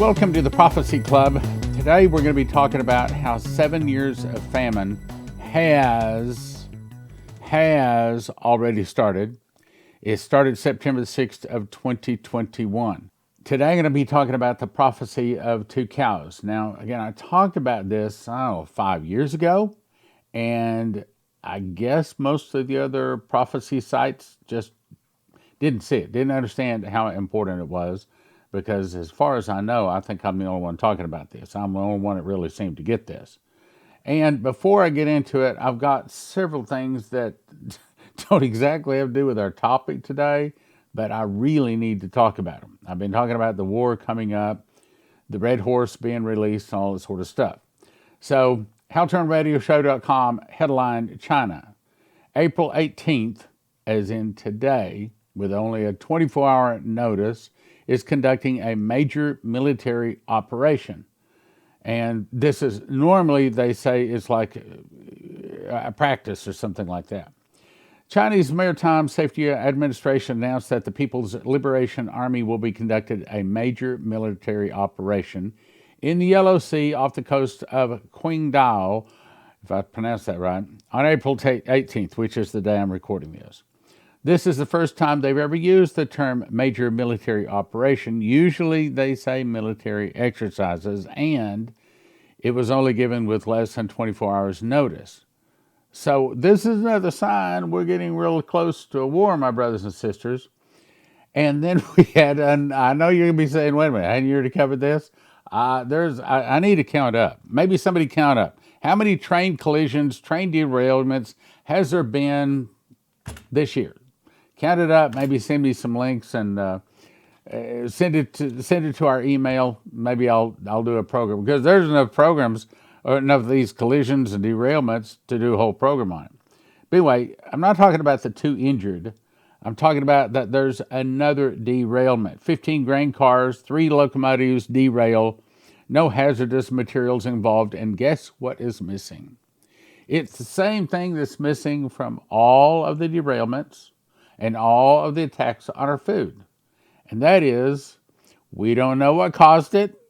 Welcome to the Prophecy Club. Today we're going to be talking about how 7 years of famine has already started. It started September 6th of 2021. Today I'm going to be talking about the prophecy of two cows. Now, again, I talked about this, 5 years ago, and I guess most of the other prophecy sites just didn't see it, didn't understand how important it was, because as far as I know, I think I'm the only one talking about this. I'm the only one that really seemed to get this. And before I get into it, I've got several things that don't exactly have to do with our topic today, but I really need to talk about them. I've been talking about the war coming up, the Red Horse being released, and all this sort of stuff. So, HowTurnRadioShow.com, headline, China. April 18th, as in today, with only a 24-hour notice, is conducting a major military operation. And this is, normally they say it's like a practice or something like that. Chinese Maritime Safety Administration announced that the People's Liberation Army will be conducting a major military operation in the Yellow Sea off the coast of Qingdao, if I pronounced that right, on April 18th, which is the day I'm recording this. This is the first time they've ever used the term major military operation. Usually they say military exercises, and it was only given with less than 24 hours notice. So this is another sign we're getting real close to a war, my brothers and sisters. And then we had, I know you're going to be saying, wait a minute, hadn't you already covered this? I need to count up. Maybe somebody count up. How many train collisions, train derailments has there been this year? Count it up. Maybe send me some links and send it to our email. Maybe I'll do a program, because there's enough programs or enough of these collisions and derailments to do a whole program on it. But anyway, I'm not talking about the two injured. I'm talking about that there's another derailment. 15 grain cars, 3 locomotives derail, no hazardous materials involved, and guess what is missing? It's the same thing that's missing from all of the derailments and all of the attacks on our food. And that is, we don't know what caused it,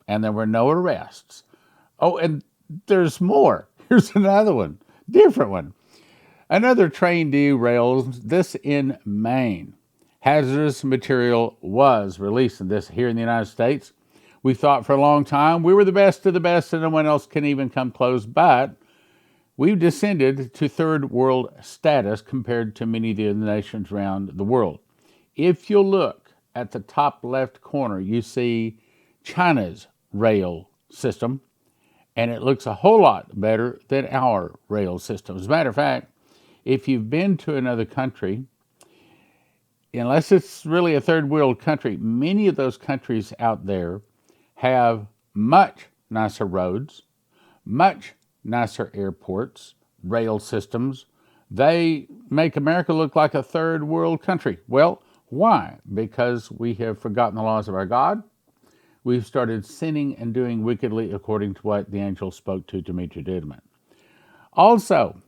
and there were no arrests. Oh, and there's more. Here's another one, different one. Another train derails, this in Maine. Hazardous material was released in this here in the United States. We thought for a long time we were the best of the best and no one else can even come close, but we've descended to third world status compared to many of the other nations around the world. If you look at the top left corner, you see China's rail system, and it looks a whole lot better than our rail system. As a matter of fact, if you've been to another country, unless it's really a third world country, many of those countries out there have much nicer roads, much nicer airports, rail systems. They make America look like a third world country. Well, why? Because we have forgotten the laws of our God. We've started sinning and doing wickedly according to what the angel spoke to Demetri Dittman. Also,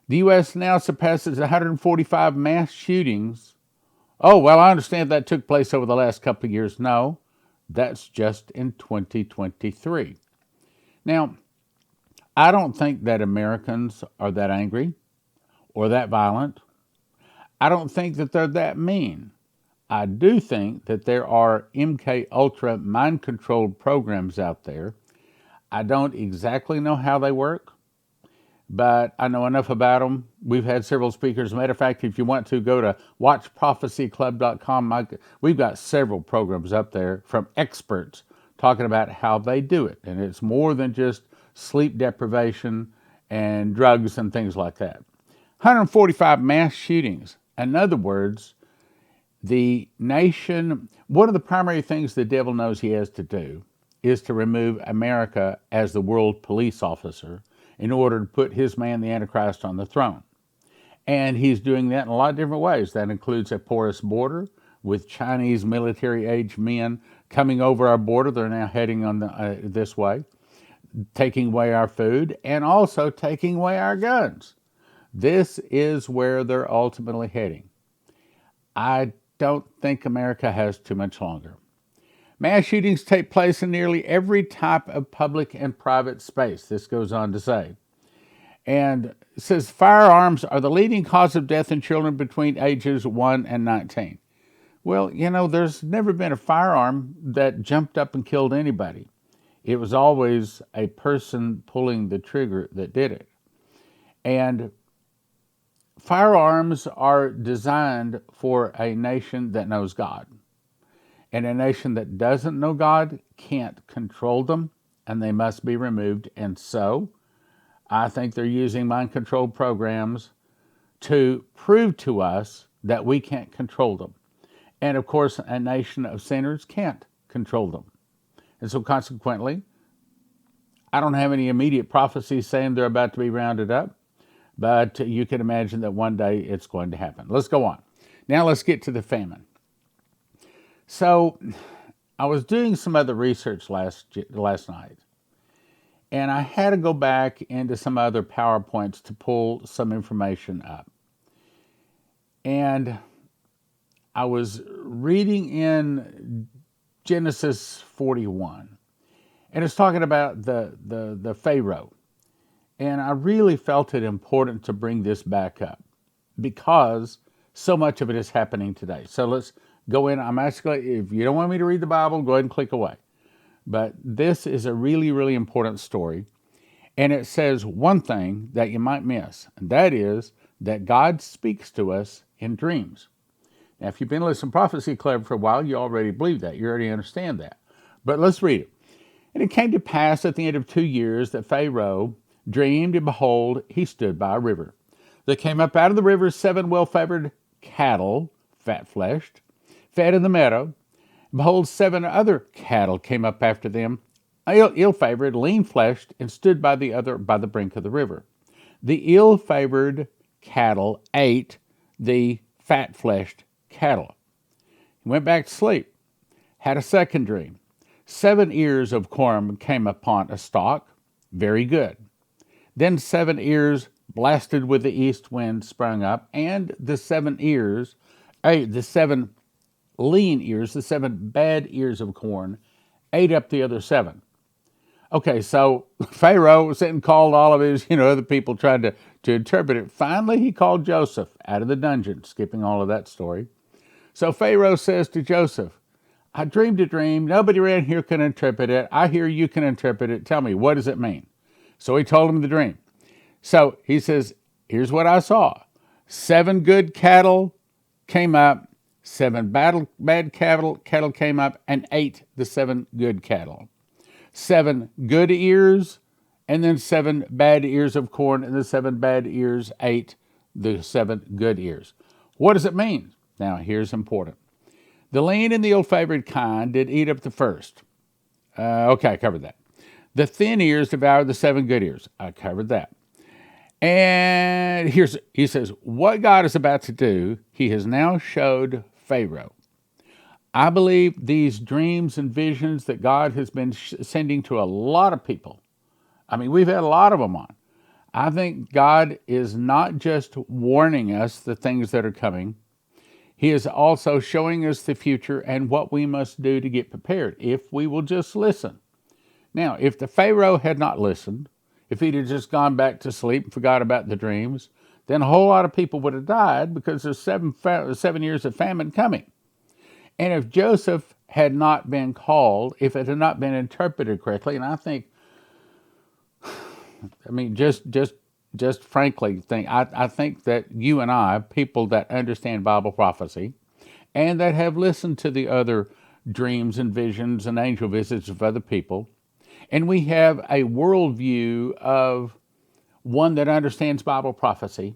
the U.S. now surpasses 145 mass shootings. Oh, well, I understand that took place over the last couple of years. No, that's just in 2023. Now, I don't think that Americans are that angry or that violent. I don't think that they're that mean. I do think that there are MK Ultra mind-controlled programs out there. I don't exactly know how they work, but I know enough about them. We've had several speakers. As a matter of fact, if you want to, go to watchprophecyclub.com. We've got several programs up there from experts talking about how they do it. And it's more than just sleep deprivation and drugs and things like that. 145 mass shootings. In other words, the nation, one of the primary things the devil knows he has to do is to remove America as the world police officer in order to put his man, the Antichrist, on the throne. And he's doing that in a lot of different ways. That includes a porous border with Chinese military-age men coming over our border. They're now heading on this way, taking away our food, and also taking away our guns. This is where they're ultimately heading. I don't think America has too much longer. Mass shootings take place in nearly every type of public and private space, this goes on to say. And it says firearms are the leading cause of death in children between ages 1 and 19. Well, there's never been a firearm that jumped up and killed anybody. It was always a person pulling the trigger that did it. And firearms are designed for a nation that knows God. And a nation that doesn't know God can't control them, and they must be removed. And so, I think they're using mind control programs to prove to us that we can't control them. And of course, a nation of sinners can't control them. And so consequently, I don't have any immediate prophecies saying they're about to be rounded up, but you can imagine that one day it's going to happen. Let's go on. Now let's get to the famine. So I was doing some other research last night, and I had to go back into some other PowerPoints to pull some information up. And I was reading in Genesis 41, and it's talking about the Pharaoh. And I really felt it important to bring this back up because so much of it is happening today. So let's go in. I'm actually, if you don't want me to read the Bible, go ahead and click away. But this is a really, really important story. And it says one thing that you might miss, and that is that God speaks to us in dreams. Now, if you've been listening to Prophecy Club for a while, you already believe that. You already understand that. But let's read it. And it came to pass at the end of 2 years that Pharaoh dreamed, and behold, he stood by a river. There came up out of the river 7 well-favored cattle, fat-fleshed, fed in the meadow. And behold, 7 other cattle came up after them, ill-favored, lean-fleshed, and stood by the brink of the river. The ill-favored cattle ate the fat-fleshed cattle. He went back to sleep, had a second dream. 7 ears of corn came upon a stalk, very good. Then 7 ears blasted with the east wind sprung up, and the 7 ears, the 7 lean ears, the 7 bad ears of corn, ate up the other 7. Okay, so Pharaoh sent and called all of his, other people trying to interpret it. Finally, he called Joseph out of the dungeon, skipping all of that story. So Pharaoh says to Joseph, I dreamed a dream. Nobody around here can interpret it. I hear you can interpret it. Tell me, what does it mean? So he told him the dream. So he says, here's what I saw. 7 good cattle came up, 7 bad cattle came up and ate the 7 good cattle. 7 good ears, and then 7 bad ears of corn, and the 7 bad ears ate the 7 good ears. What does it mean? Now, here's important. The lean and the ill-favored kind did eat up the first. Okay, I covered that. The thin ears devoured the 7 good ears. I covered that. And he says, what God is about to do, he has now showed Pharaoh. I believe these dreams and visions that God has been sending to a lot of people. I mean, we've had a lot of them on. I think God is not just warning us the things that are coming. He is also showing us the future and what we must do to get prepared if we will just listen. Now, if the Pharaoh had not listened, if he'd have just gone back to sleep and forgot about the dreams, then a whole lot of people would have died because there's 7 years of famine coming. And if Joseph had not been called, if it had not been interpreted correctly, and I think, just frankly, I think that you and I, people that understand Bible prophecy, and that have listened to the other dreams and visions and angel visits of other people, and we have a worldview of one that understands Bible prophecy,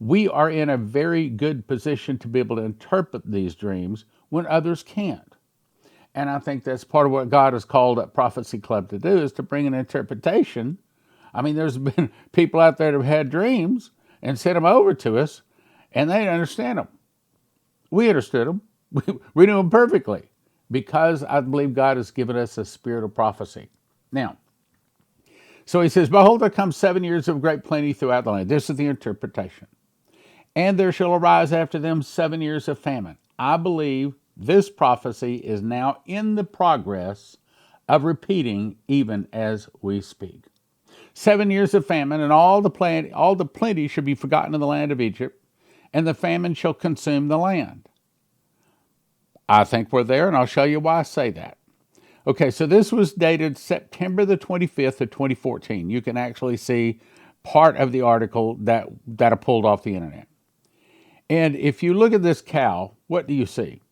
we are in a very good position to be able to interpret these dreams when others can't. And I think that's part of what God has called at Prophecy Club to do, is to bring an interpretation. I mean, there's been people out there that have had dreams and sent them over to us, and they didn't understand them. We understood them. We knew them perfectly because I believe God has given us a spirit of prophecy. Now, so he says, behold, there come 7 years of great plenty throughout the land. This is the interpretation. And there shall arise after them 7 years of famine. I believe This prophecy is now in the progress of repeating even as we speak. 7 years of famine, and all the plenty should be forgotten in the land of Egypt, and the famine shall consume the land. I think we're there, and I'll show you why I say that. Okay, so this was dated September the 25th of 2014. You can actually see part of the article that I pulled off the internet. And if you look at this cow, what do you see?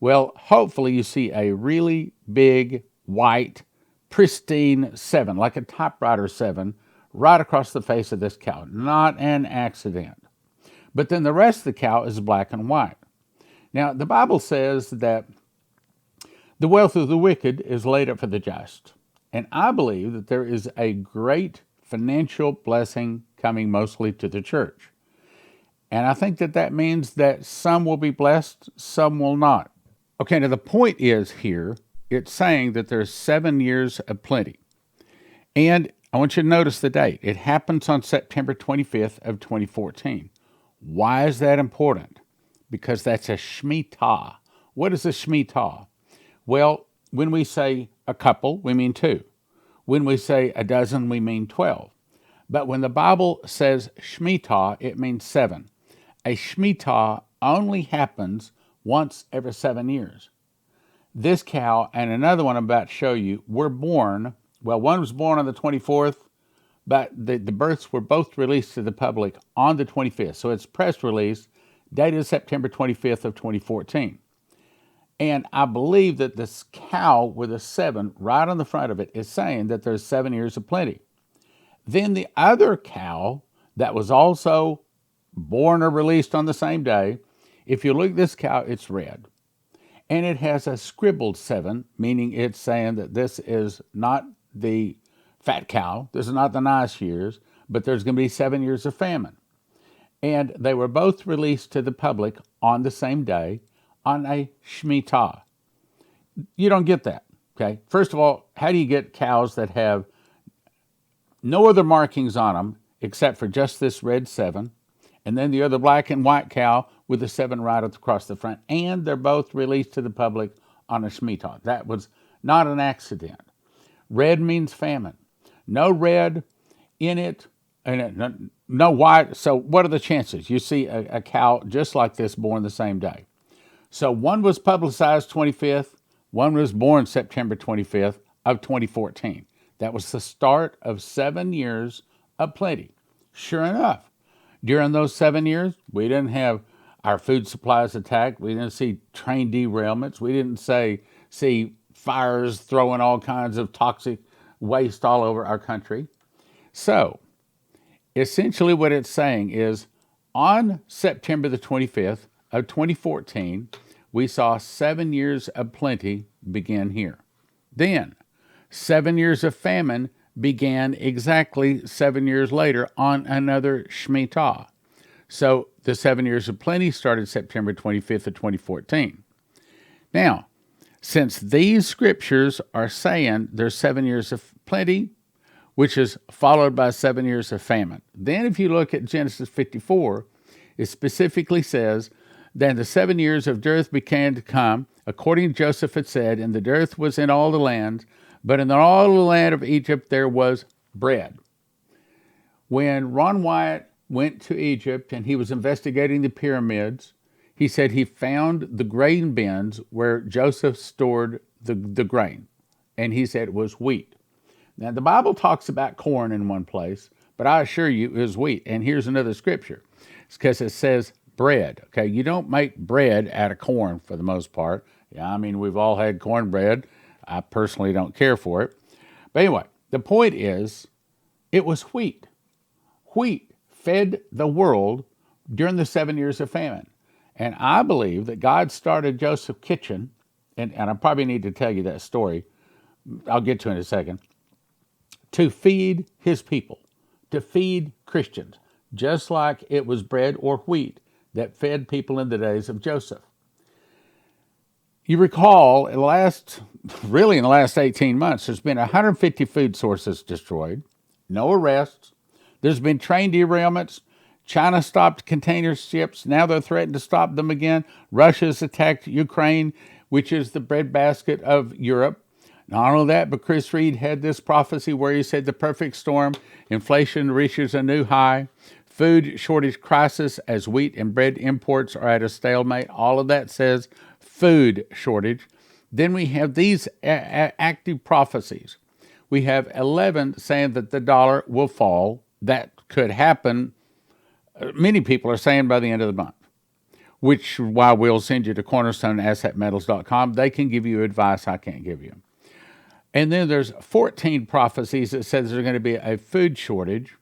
Well, hopefully you see a really big, white, pristine 7, like a typewriter 7, right across the face of this cow. Not an accident. But then the rest of the cow is black and white. Now, the Bible says that the wealth of the wicked is laid up for the just. And I believe that there is a great financial blessing coming mostly to the church. And I think that means that some will be blessed, some will not. Okay, now the point is here, it's saying that there's 7 years of plenty. And I want you to notice the date. It happens on September 25th of 2014. Why is that important? Because that's a Shemitah. What is a Shemitah? Well, when we say a couple, we mean 2. When we say a dozen, we mean 12. But when the Bible says Shemitah, it means 7. A Shemitah only happens once every 7 years. This cow and another one I'm about to show you were born, well, one was born on the 24th, but the births were both released to the public on the 25th. So it's press release dated September 25th of 2014. And I believe that this cow with a 7 right on the front of it is saying that there's 7 years of plenty. Then the other cow that was also born or released on the same day, if you look at this cow, it's red. And it has a scribbled 7, meaning it's saying that this is not the fat cow, this is not the nice years, but there's going to be 7 years of famine. And they were both released to the public on the same day on a Shemitah. You don't get that, okay? First of all, how do you get cows that have no other markings on them except for just this red 7, and then the other black and white cow with the 7 right across the front, and they're both released to the public on a Shemitah? That was not an accident. Red means famine. No red in it, and no white. So what are the chances? You see a cow just like this born the same day. So one was publicized 25th, one was born September 25th of 2014. That was the start of 7 years of plenty. Sure enough, during those 7 years, we didn't have our food supplies attacked. We didn't see train derailments. We didn't see fires throwing all kinds of toxic waste all over our country. So, essentially what it's saying is, on September the 25th of 2014, we saw 7 years of plenty begin here. Then, 7 years of famine began exactly 7 years later on another Shemitah. So, the 7 years of plenty started September 25th of 2014. Now, since these scriptures are saying there's 7 years of plenty, which is followed by 7 years of famine. Then if you look at Genesis 54, it specifically says, then the 7 years of dearth began to come, according to Joseph had said, and the dearth was in all the lands, but in all the land of Egypt there was bread. When Ron Wyatt went to Egypt and he was investigating the pyramids, he said he found the grain bins where Joseph stored the grain. And he said it was wheat. Now, the Bible talks about corn in one place, but I assure you it was wheat. And here's another scripture. It's because it says bread. Okay, you don't make bread out of corn for the most part. Yeah, I mean, we've all had cornbread. I personally don't care for it. But anyway, the point is, it was wheat. Wheat fed the world during the 7 years of famine. And I believe that God started Joseph's kitchen, and I probably need to tell you that story. I'll get to it in a second. To feed his people, to feed Christians, just like it was bread or wheat that fed people in the days of Joseph. You recall, in the last 18 months, there's been 150 food sources destroyed, no arrests. There's been train derailments. China stopped container ships. Now they're threatening to stop them again. Russia's attacked Ukraine, which is the breadbasket of Europe. Not only that, but Chris Reed had this prophecy where he said the perfect storm, inflation reaches a new high, food shortage crisis as wheat and bread imports are at a stalemate. All of that says food shortage. Then we have these active prophecies. We have 11 saying that the dollar will fall. That could happen. Many people are saying by the end of the month, which why we'll send you to cornerstoneassetmetals.com. They can give you advice I can't give you. And then there's 14 prophecies that says there's going to be a food shortage.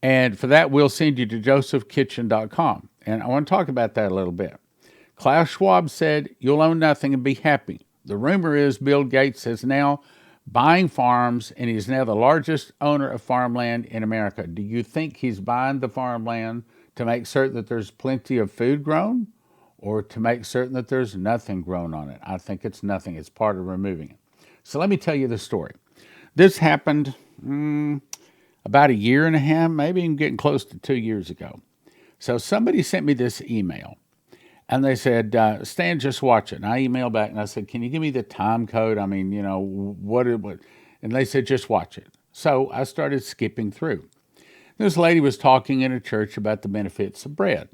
And for that, we'll send you to josephkitchen.com. And I want to talk about that a little bit. Klaus Schwab said, you'll own nothing and be happy. The rumor is Bill Gates is now buying farms, and he's now the largest owner of farmland in America. Do you think he's buying the farmland to make certain that there's plenty of food grown, or to make certain that there's nothing grown on it? I think it's nothing. It's part of removing it. So let me tell you the story. This happened about a year and a half, maybe even getting close to 2 years ago. So somebody sent me this email, and they said, Stan, just watch it. And I emailed back, and I said, can you give me the time code? I mean, you know, what? And they said, just watch it. So I started skipping through. This lady was talking in a church about the benefits of bread.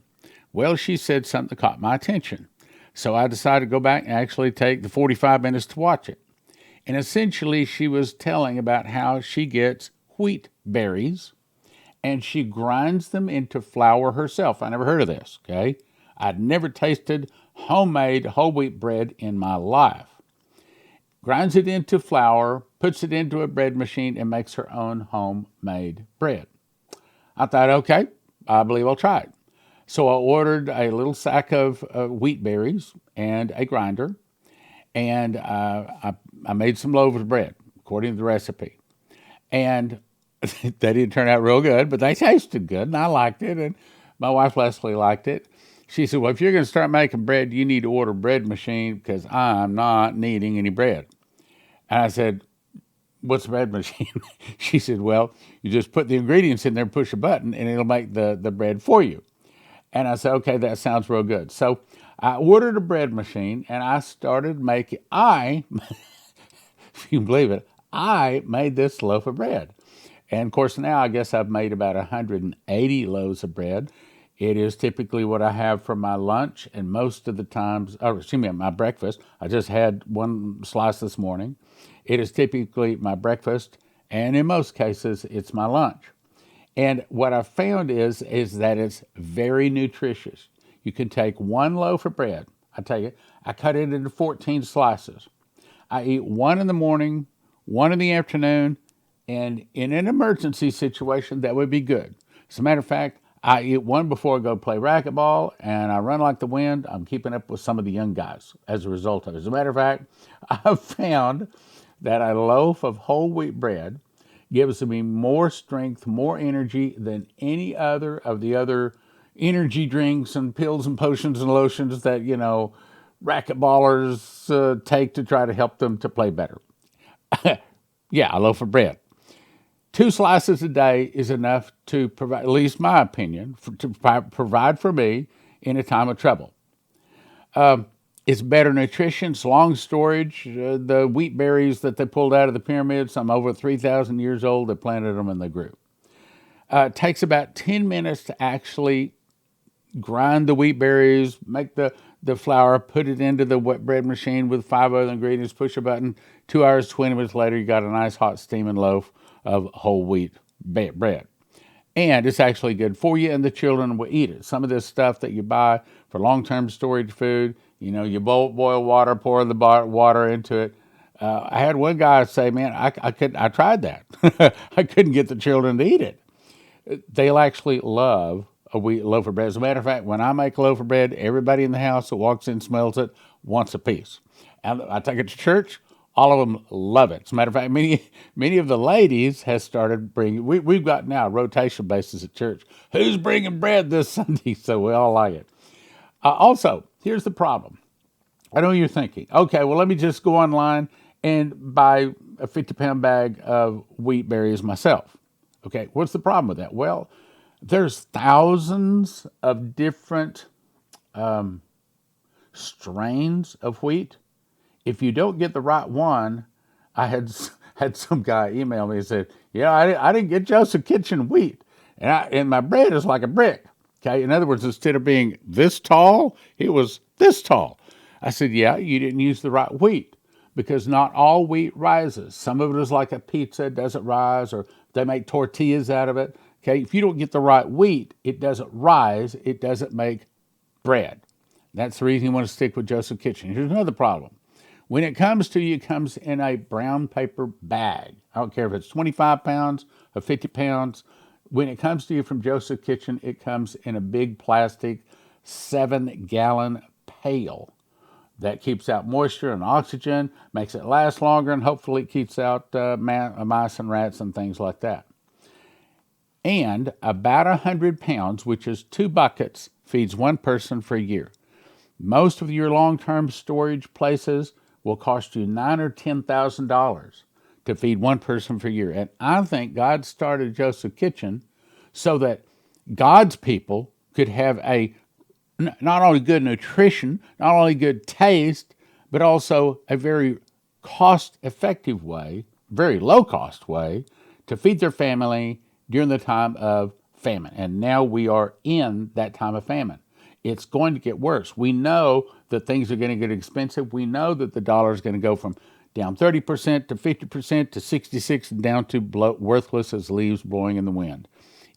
Well, she said something that caught my attention. So I decided to go back and actually take the 45 minutes to watch it. And essentially, she was telling about how she gets wheat berries and she grinds them into flour herself. I never heard of this, okay? I'd never tasted homemade whole wheat bread in my life. Grinds it into flour, puts it into a bread machine, and makes her own homemade bread. I thought, okay, I believe I'll try it. So I ordered a little sack of wheat berries and a grinder, and I made some loaves of bread, according to the recipe. And they didn't turn out real good, but they tasted good, and I liked it, and my wife Leslie liked it. She said, well, if you're going to start making bread, you need to order a bread machine because I'm not needing any bread. And I said, what's a bread machine? She said, well, you just put the ingredients in there, push a button, and it'll make the bread for you. And I said, okay, that sounds real good. So I ordered a bread machine, and I started making, if you can believe it, I made this loaf of bread. And of course, now I guess I've made about 180 loaves of bread. It is typically what I have for my lunch, and most of the times, my breakfast. I just had one slice this morning. It is typically my breakfast, and in most cases, it's my lunch. And what I found is that it's very nutritious. You can take one loaf of bread. I cut it into 14 slices. I eat one in the morning, one in the afternoon, and in an emergency situation, that would be good. As a matter of fact, I eat one before I go play racquetball, and I run like the wind. I'm keeping up with some of the young guys as a result of it. As a matter of fact, I've found that a loaf of whole wheat bread gives me more strength, more energy than any other of the other energy drinks and pills and potions and lotions that, racquetballers take to try to help them to play better. Yeah, a loaf of bread. 2 slices a day is enough to provide, at least my opinion, to provide for me in a time of trouble. It's better nutrition, it's long storage. The wheat berries that they pulled out of the pyramids, some over 3,000 years old, they planted them and they grew. It takes about 10 minutes to actually grind the wheat berries, make the flour, put it into the wet bread machine with 5 other ingredients, push a button. 2 hours, 20 minutes later, you got a nice hot steaming loaf of whole wheat bread. And it's actually good for you, and the children will eat it. Some of this stuff that you buy for long-term storage food, you boil water, pour the water into it. I had one guy say, man, I tried that. I couldn't get the children to eat it. They'll actually love a wheat loaf of bread. As a matter of fact, when I make a loaf of bread, everybody in the house that walks in smells it, wants a piece. And I take it to church. All of them love it. As a matter of fact, many of the ladies has started bringing. We've got now rotation basis at church. Who's bringing bread this Sunday? So we all like it. Also, here's the problem. I know you're thinking, okay, well, let me just go online and buy a 50-pound bag of wheat berries myself. Okay, what's the problem with that? Well, There's thousands of different strains of wheat. If you don't get the right one, I had some guy email me and said, "Yeah, I didn't get Joseph Kitchen wheat, and my bread is like a brick." Okay, in other words, instead of being this tall, it was this tall. I said, "Yeah, you didn't use the right wheat because not all wheat rises. Some of it is like a pizza, doesn't rise, or they make tortillas out of it." Okay, if you don't get the right wheat, it doesn't rise, it doesn't make bread. That's the reason you want to stick with Joseph Kitchen. Here's another problem. When it comes to you, it comes in a brown paper bag. I don't care if it's 25 pounds or 50 pounds. When it comes to you from Joseph Kitchen, it comes in a big plastic 7-gallon pail that keeps out moisture and oxygen, makes it last longer, and hopefully it keeps out mice and rats and things like that. And about 100 pounds, which is 2 buckets, feeds one person for a year. Most of your long-term storage places will cost you $9,000 or $10,000 to feed one person for a year. And I think God started Joseph Kitchen so that God's people could have a not only good nutrition, not only good taste, but also a very cost-effective way, very low-cost way to feed their family during the time of famine. And now we are in that time of famine. It's going to get worse. We know that things are going to get expensive. We know that the dollar is going to go from down 30% to 50% to 66% and down to worthless as leaves blowing in the wind.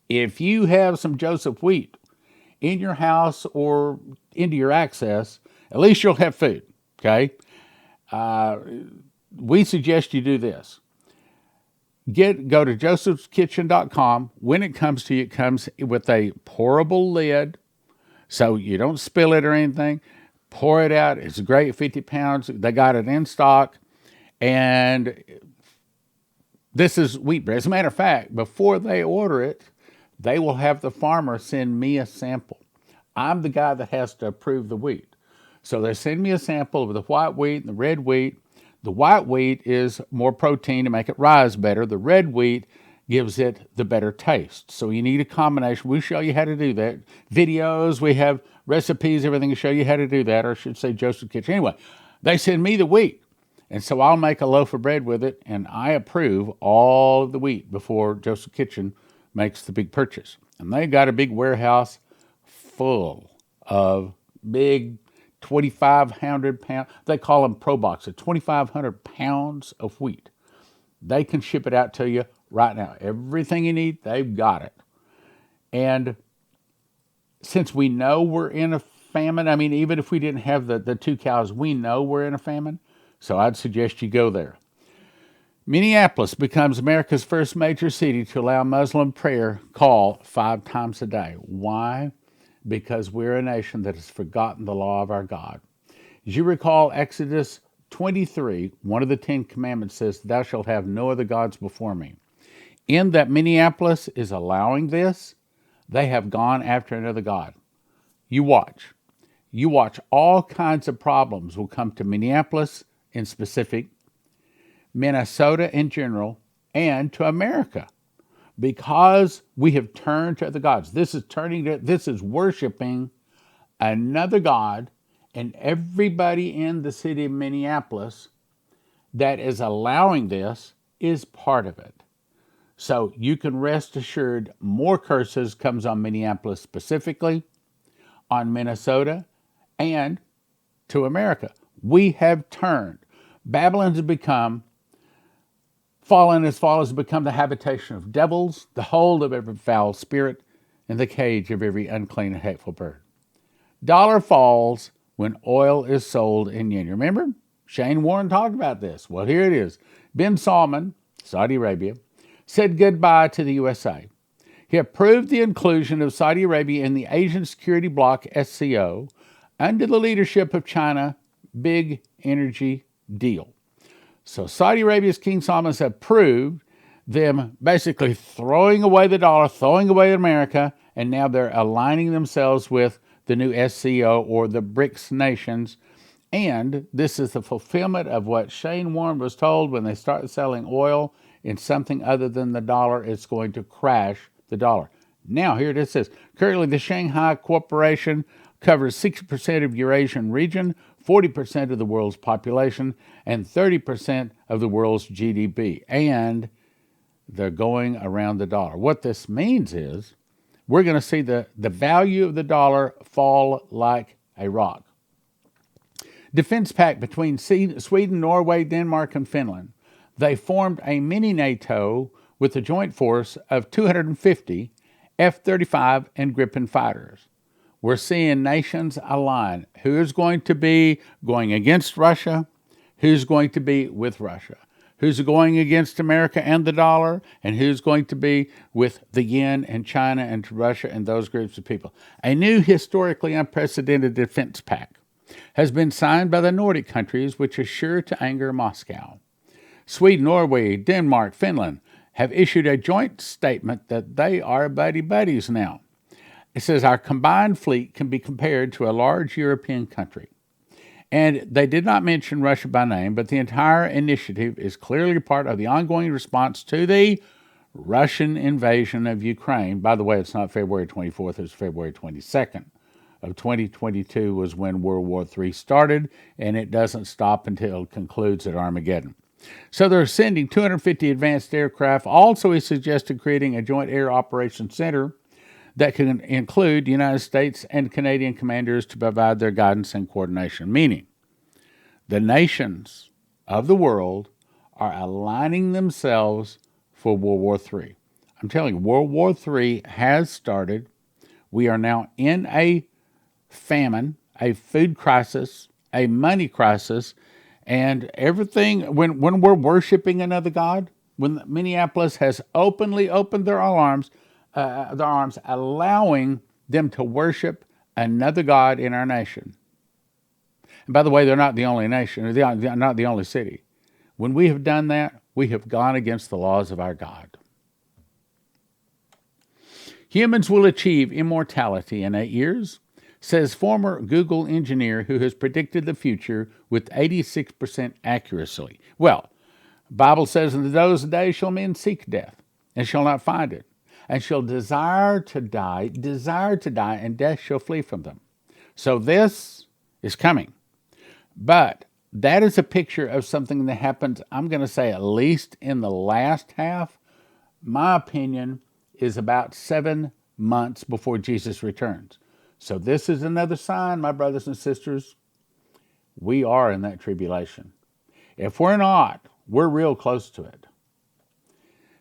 If you have some Joseph wheat in your house or into your access, at least you'll have food, okay? We suggest you do this. Go to josephskitchen.com. When it comes to you, it comes with a pourable lid, so you don't spill it or anything. Pour it out. It's great, 50 pounds. They got it in stock. And this is wheat bread. As a matter of fact, before they order it, they will have the farmer send me a sample. I'm the guy that has to approve the wheat. So they send me a sample of the white wheat and the red wheat. The white wheat is more protein to make it rise better. The red wheat gives it the better taste. So you need a combination. We'll show you how to do that. Videos, we have recipes, everything to show you how to do that, or I should say Joseph Kitchen. Anyway, they send me the wheat. And so I'll make a loaf of bread with it, and I approve all of the wheat before Joseph Kitchen makes the big purchase. And they got a big warehouse full of big 2,500 pounds. They call them pro boxes, 2,500 pounds of wheat. They can ship it out to you right now. Everything you need, they've got it. And since we know we're in a famine, I mean, even if we didn't have the 2 cows, we know we're in a famine. So I'd suggest you go there. Minneapolis becomes America's first major city to allow Muslim prayer call 5 times a day. Why? Because we're a nation that has forgotten the law of our God. As you recall, Exodus 23, one of the 10 commandments says, "Thou shalt have no other gods before me." In that Minneapolis is allowing this, they have gone after another god. You watch. You watch. All kinds of problems will come to Minneapolis in specific, Minnesota in general, and to America, because we have turned to other gods. This is worshiping another god, and everybody in the city of Minneapolis that is allowing this is part of it. So you can rest assured more curses comes on Minneapolis specifically, on Minnesota, and to America. We have turned. Babylon has become fallen as fall has become the habitation of devils, the hold of every foul spirit, and the cage of every unclean and hateful bird. Dollar falls when oil is sold in yen. Remember? Shane Warren talked about this. Well, here it is. Bin Salman, Saudi Arabia, said goodbye to the USA. He approved the inclusion of Saudi Arabia in the Asian Security Bloc SCO under the leadership of China. Big energy deal. So Saudi Arabia's King Salman has approved them basically throwing away the dollar, throwing away America, and now they're aligning themselves with the new SCO or the BRICS nations. And this is the fulfillment of what Shane Warren was told: when they start selling oil in something other than the dollar, it's going to crash the dollar. Now, here it says, currently the Shanghai Corporation covers 60% of Eurasian region, 40% of the world's population, and 30% of the world's GDP. And they're going around the dollar. What this means is we're going to see the value of the dollar fall like a rock. Defense pact between Sweden, Norway, Denmark, and Finland. They formed a mini NATO with a joint force of 250 F-35 and Gripen fighters. We're seeing nations align. Who's going to be going against Russia? Who's going to be with Russia? Who's going against America and the dollar? And who's going to be with the yen and China and Russia and those groups of people? A new historically unprecedented defense pact has been signed by the Nordic countries, which is sure to anger Moscow. Sweden, Norway, Denmark, Finland have issued a joint statement that they are buddy-buddies now. It says our combined fleet can be compared to a large European country. And they did not mention Russia by name, but the entire initiative is clearly part of the ongoing response to the Russian invasion of Ukraine. By the way, it's not February 24th, it's February 22nd of 2022 was when World War III started, and it doesn't stop until it concludes at Armageddon. So they're sending 250 advanced aircraft. Also, he suggested creating a joint air operations center that can include United States and Canadian commanders to provide their guidance and coordination, meaning the nations of the world are aligning themselves for World War III. I'm telling you, World War III has started. We are now in a famine, a food crisis, a money crisis, and everything. When we're worshiping another god, when Minneapolis has openly opened their arms, allowing them to worship another god in our nation. And by the way, they're not the only nation, they're not the only city. When we have done that, we have gone against the laws of our God. Humans will achieve immortality in 8 years, says former Google engineer who has predicted the future with 86% accuracy. Well, the Bible says, in those days shall men seek death, and shall not find it, and shall desire to die, and death shall flee from them. So this is coming. But that is a picture of something that happens, I'm going to say, at least in the last half. My opinion is about 7 months before Jesus returns. So this is another sign, my brothers and sisters, we are in that tribulation. If we're not, we're real close to it.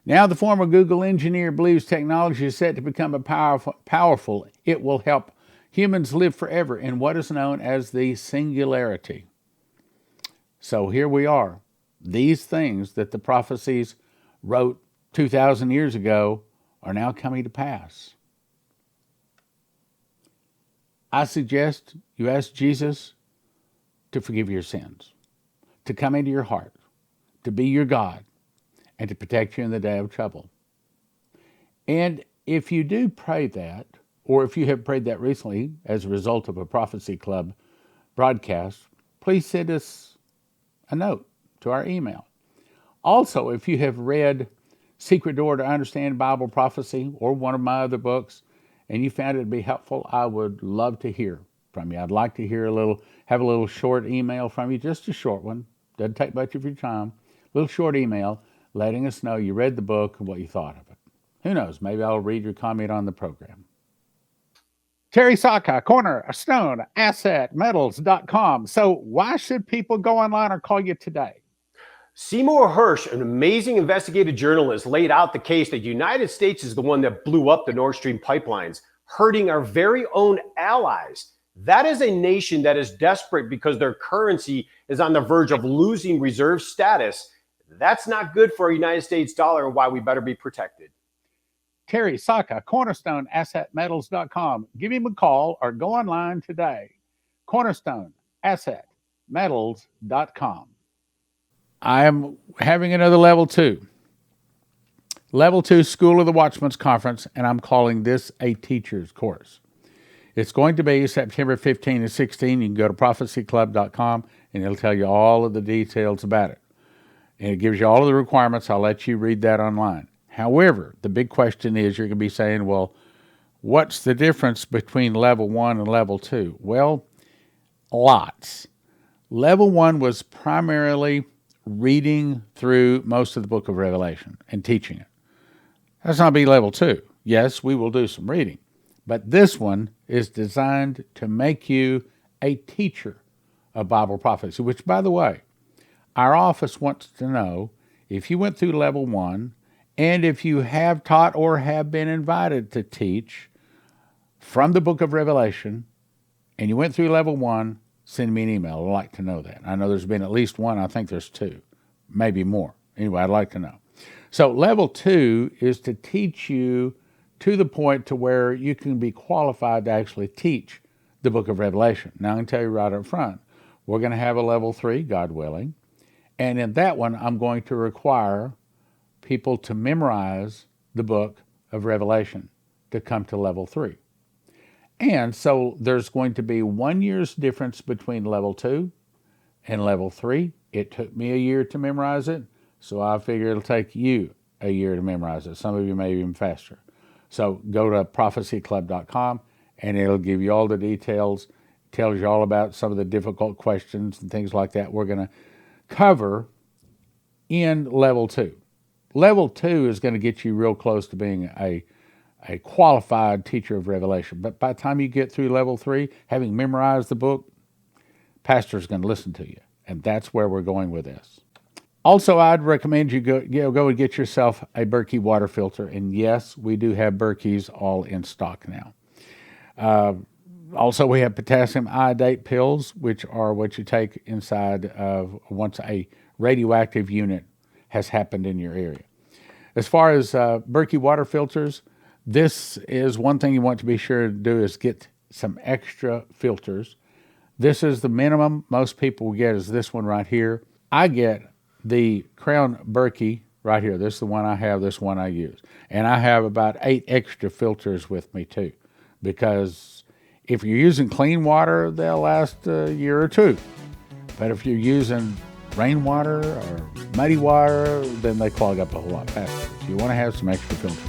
Now the former Google engineer believes technology is set to become powerful. It will help humans live forever in what is known as the singularity. So here we are. These things that the prophecies wrote 2,000 years ago are now coming to pass. I suggest you ask Jesus to forgive your sins, to come into your heart, to be your God, and to protect you in the day of trouble. And if you do pray that, or if you have prayed that recently as a result of a Prophecy Club broadcast, please send us a note to our email. Also, if you have read Secret Door to Understand Bible Prophecy or one of my other books, and you found it to be helpful, I would love to hear from you. I'd like to hear have a little short email from you, just a short one. Doesn't take much of your time. A little short email letting us know you read the book and what you thought of it. Who knows, maybe I'll read your comment on the program. Terry Saka, Cornerstone Asset Metals.com. So why should people go online or call you today? Seymour Hersh, an amazing investigative journalist, laid out the case that the United States is the one that blew up the Nord Stream pipelines, hurting our very own allies. That is a nation that is desperate because their currency is on the verge of losing reserve status. That's not good for a United States dollar, and why we better be protected. Terry Saka, Cornerstone Asset Metals.com. Give him a call or go online today. Cornerstone Asset Metals.com. I am having another Level 2. Level 2 School of the Watchmen's Conference, and I'm calling this a teacher's course. It's going to be September 15 and 16. You can go to prophecyclub.com, and it'll tell you all of the details about it. And it gives you all of the requirements. I'll let you read that online. However, the big question is, you're going to be saying, well, What's the difference between level 1 and level 2? Well, lots. Level 1 was primarily reading through most of the book of Revelation and teaching it. That's not be level 2. Yes, we will do some reading, but this one is designed to make you a teacher of Bible prophecy, which, by the way, our office wants to know if you went through level 1 and if you have taught or have been invited to teach from the book of Revelation and you went through level 1, send me an email. I'd like to know that. I know there's been at least one. I think there's 2, maybe more. Anyway, I'd like to know. So level 2 is to teach you to the point to where you can be qualified to actually teach the book of Revelation. Now, I can tell you right up front, we're going to have a level 3, God willing. And in that one, I'm going to require people to memorize the book of Revelation to come to level 3. And so there's going to be 1 year's difference between level 2 and level 3. It took me a year to memorize it, so I figure it'll take you a year to memorize it. Some of you may even faster. So go to prophecyclub.com and it'll give you all the details, tells you all about some of the difficult questions and things like that we're going to cover in level 2. Level 2 is going to get you real close to being a qualified teacher of Revelation. But by the time you get through level 3, having memorized the book, pastor's going to listen to you. And that's where we're going with this. Also, I'd recommend you go and get yourself a Berkey water filter. And yes, we do have Berkeys all in stock now. Also, we have potassium iodate pills, which are what you take inside of once a radioactive unit has happened in your area. As far as Berkey water filters, this is one thing you want to be sure to do is get some extra filters. This is the minimum most people will get is this one right here. I get the Crown Berkey right here. This is the one I have, this one I use. And I have about 8 extra filters with me too, because if you're using clean water, they'll last a year or 2. But if you're using rainwater or muddy water, then they clog up a whole lot faster. So you want to have some extra filters.